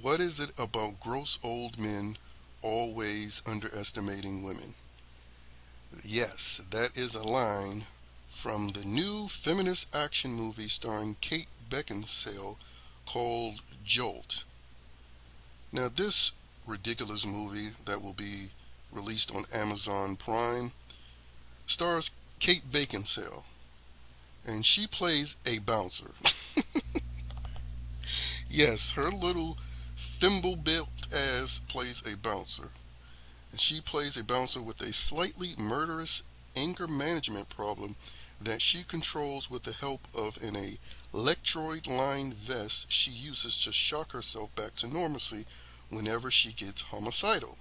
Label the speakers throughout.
Speaker 1: What is it about gross old men always underestimating women? Yes, that is a line from the new feminist action movie starring Kate Beckinsale called JOLT. Now, this ridiculous movie that will be released on Amazon Prime stars Kate Beckinsale, and she plays a bouncer. Yes, her little thimble built ass plays a bouncer. And she plays a bouncer with a slightly murderous anger management problem that she controls with the help of an electroid lined vest she uses to shock herself back to normalcy whenever she gets homicidal.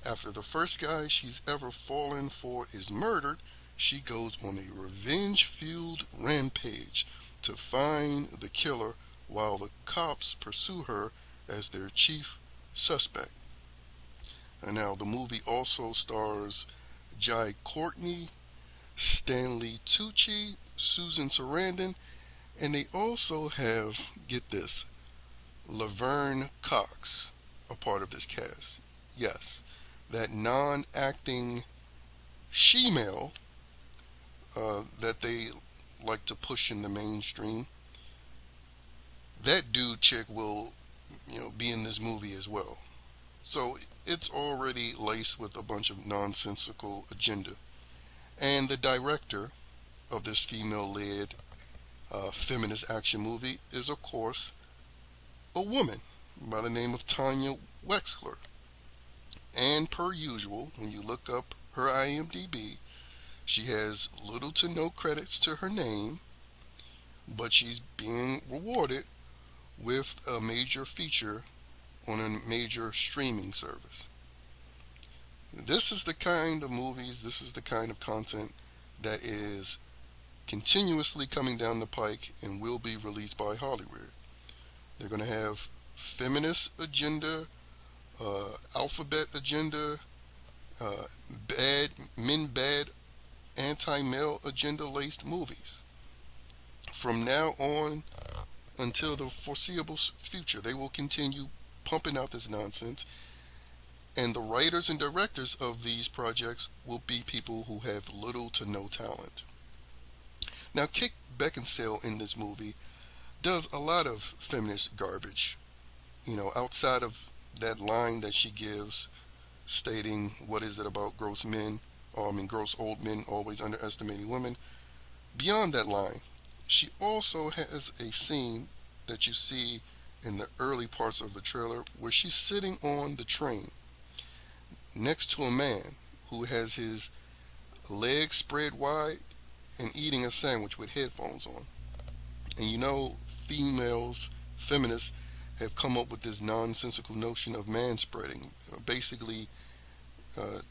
Speaker 1: After the first guy she's ever fallen for is murdered, she goes on a revenge fueled rampage to find the killer while the cops pursue her as their chief suspect. And now the movie also stars Jai Courtney, Stanley Tucci, Susan Sarandon, and they also have, get this, Laverne Cox a part of this cast. Yes, that non-acting she-male that they like to push in the mainstream. That dude chick will, be in this movie as well. So it's already laced with a bunch of nonsensical agenda. And the director of this female-led feminist action movie is, of course, a woman by the name of Tanya Wexler. And per usual, when you look up her IMDb, she has little to no credits to her name, but she's being rewarded with a major feature on a major streaming service. This is the kind of movies, this is the kind of content that is continuously coming down the pike and will be released by Hollywood. They're going to have feminist agenda, alphabet agenda, bad men bad anti-male agenda laced movies. From now on until the foreseeable future, they will continue pumping out this nonsense, and the writers and directors of these projects will be people who have little to no talent. Now, Kate Beckinsale in this movie does a lot of feminist garbage, outside of that line that she gives stating, what is it about gross old men always underestimating women. Beyond that line, she also has a scene that you see in the early parts of the trailer where she's sitting on the train next to a man who has his legs spread wide and eating a sandwich with headphones on. And females, feminists, have come up with this nonsensical notion of manspreading, basically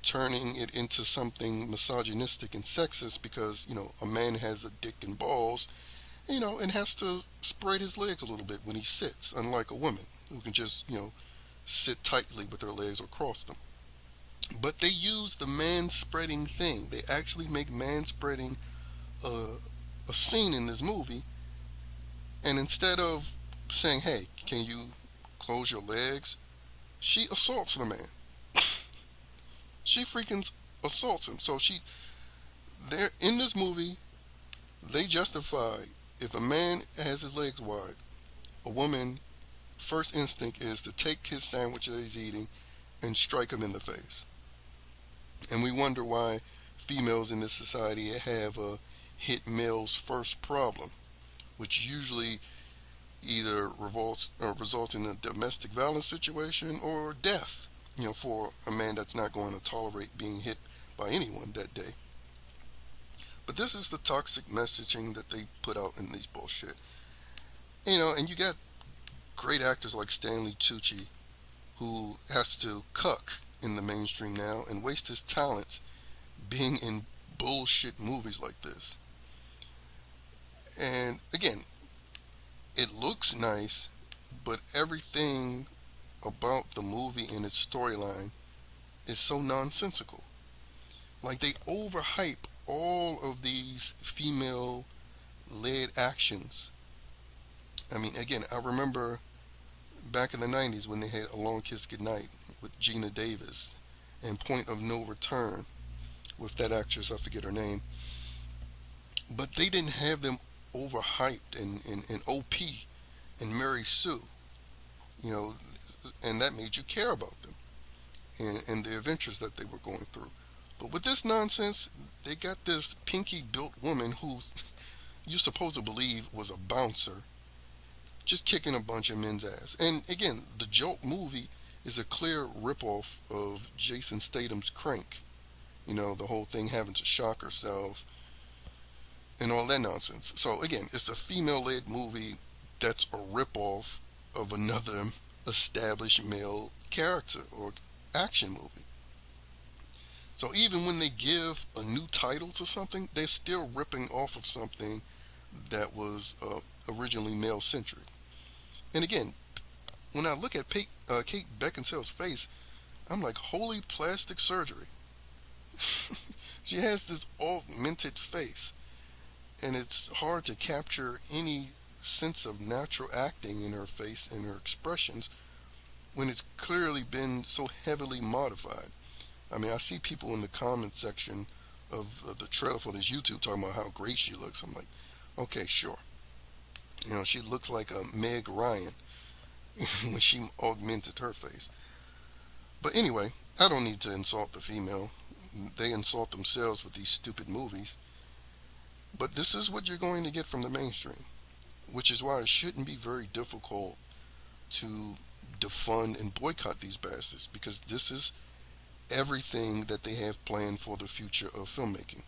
Speaker 1: turning it into something misogynistic and sexist because, a man has a dick and balls, and has to spread his legs a little bit when he sits, unlike a woman who can just, sit tightly with their legs or cross them. But they use the man spreading thing. They actually make man spreading a scene in this movie, and instead of saying, hey, can you close your legs, she assaults the man. She freaking assaults him. So they're in this movie, they justify if a man has his legs wide, a woman first instinct is to take his sandwich that he's eating and strike him in the face. And we wonder why females in this society have a hit male's first problem, which usually either results in a domestic violence situation or death, for a man that's not going to tolerate being hit by anyone that day. But this is the toxic messaging that they put out in these bullshit. And you got great actors like Stanley Tucci, who has to cuck in the mainstream now and waste his talents being in bullshit movies like this. And again, it looks nice, but everything about the movie and its storyline is so nonsensical. Like, they overhype all of these female led actions. I mean, again, I remember back in the 90s when they had A Long Kiss Goodnight with Gina Davis and Point of No Return with that actress, I forget her name. But they didn't have them overhyped and OP and Mary Sue, you know, and that made you care about them and the adventures that they were going through. But with this nonsense, they got this pinky built woman who you supposed to believe was a bouncer just kicking a bunch of men's ass. And again, the Jolt movie is a clear ripoff of Jason Statham's Crank. You know, the whole thing having to shock herself and all that nonsense. So again, it's a female-led movie that's a ripoff of another established male character or action movie. So even when they give a new title to something, they're still ripping off of something that was originally male-centric. And again, when I look at Kate Beckinsale's face, I'm like, holy plastic surgery. She has this augmented face, and it's hard to capture any sense of natural acting in her face and her expressions when it's clearly been so heavily modified. I mean, I see people in the comment section of the trailer for this YouTube talking about how great she looks. I'm like, okay, sure. You know, she looks like a Meg Ryan when she augmented her face. But anyway, I don't need to insult the female. They insult themselves with these stupid movies. But this is what you're going to get from the mainstream, which is why it shouldn't be very difficult to defund and boycott these bastards, because this is everything that they have planned for the future of filmmaking.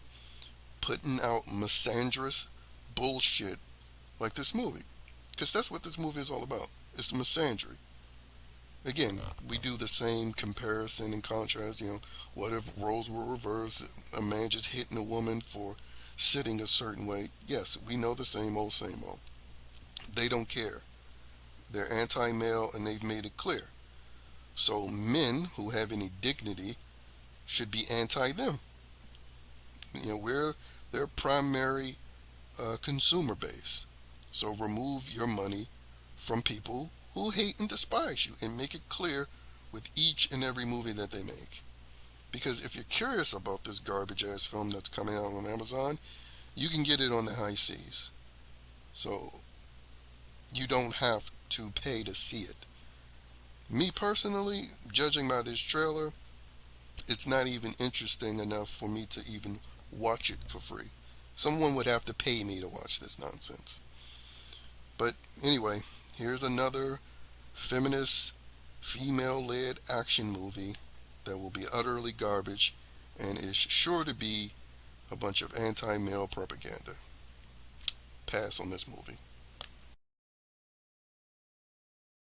Speaker 1: Putting out misandrous bullshit like this movie. Because that's what this movie is all about. It's misandry. Again, we do the same comparison and contrast. You know, what if roles were reversed? A man just hitting a woman for sitting a certain way. Yes, we know the same old, same old. They don't care. They're anti male and they've made it clear. So men who have any dignity should be anti them. You know, we're their primary consumer base. So remove your money from people who hate and despise you and make it clear with each and every movie that they make. Because if you're curious about this garbage ass film that's coming out on Amazon, you can get it on the high seas. So you don't have to pay to see it. Me personally, judging by this trailer, it's not even interesting enough for me to even watch it for free. Someone would have to pay me to watch this nonsense. But anyway, here's another feminist, female-led action movie that will be utterly garbage and is sure to be a bunch of anti-male propaganda. Pass on this movie.